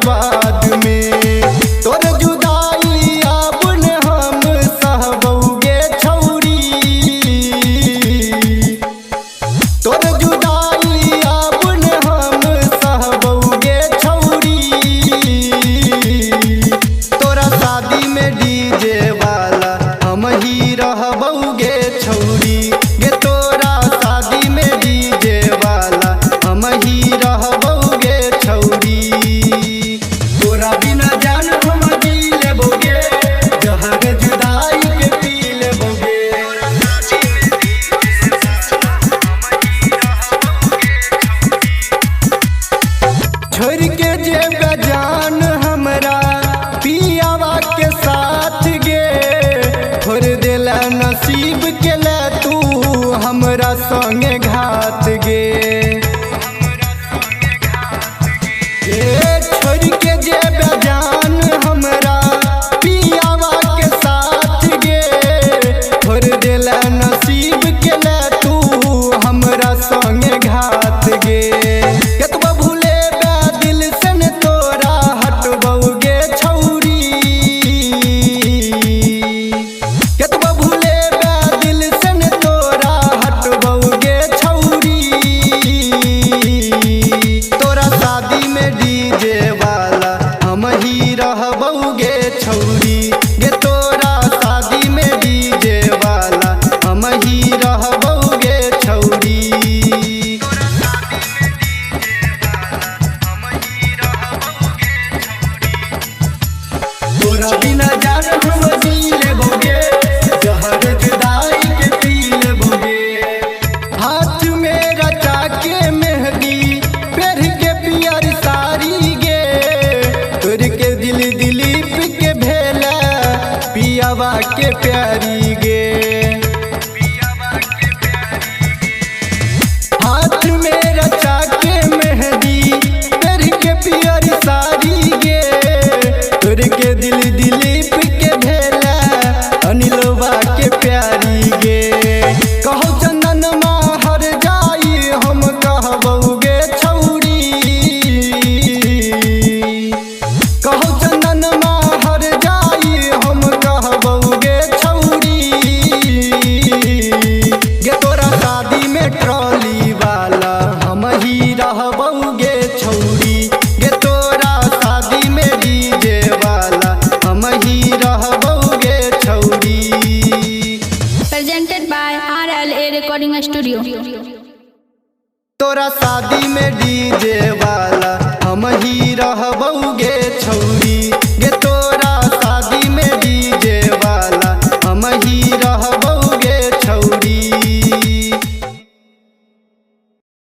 बाद में। तोर जुदाई अब न हम सहबौगे छौरी, तोर जुदाई अब न हम सहबौगे छौरी। तोरा शादी में डीजे वाला हम ही रहबौगे छौरी गे, तोरा शादी में डीजे वाला हम ही रहबौगे छौरी। तोरा बिना जान हम जी लेबोगे, जहर जुदाई के पी लेबोगे। छोड़ के जे बेजान हमरा पियावा के साथ गे, छोड़ देला नसीब के ले तू हमरा संगे घात गे। छोड़ के जे बेजान हमरा पियावा के साथ गे, छोड़ देला नसीब के ले तू हमरा संगे घात गे। केतबा भूले बे दिल से न तोरा हटबौगे छौरी, केतबा भूले बे दिल से न तोरा हटबौगे छौरी। तोरा शादी में डीजे वाला हम ही रहबौगे छौरी गे, तोरा शादी में डीजे वाला हम ही रहबौगे छौरी। तोरा बिना जान हम जी लेबोगे, जहर जुदाई के पी लेबोगे। हाथ में रचा के मेहंदी पेढ़ के पियर साड़ी गे, तोर के दिल दिलीप के भेला पियावा के प्यारी गे। हाथ में रचा के मेहंदी पेढ़ के पियर साड़ी गे, तोर के दिल दिलीप के भेला अनिलवा के प्यारी गे। कहो चंदन हर जाई हम कहबौगे छौरी, कहो चंदन हर जाई हम कहबौगे छौरी गे। तोरा शादी में ट्रॉली वाला हम ही रहबौगे छौरी गे, तोरा शादी में डीजे वाला हम ही रहबौगे छौरी। Presented by RLA Recording Studio। तोरा शादी में डीजे वाला हम ही रहबौगे छौरी।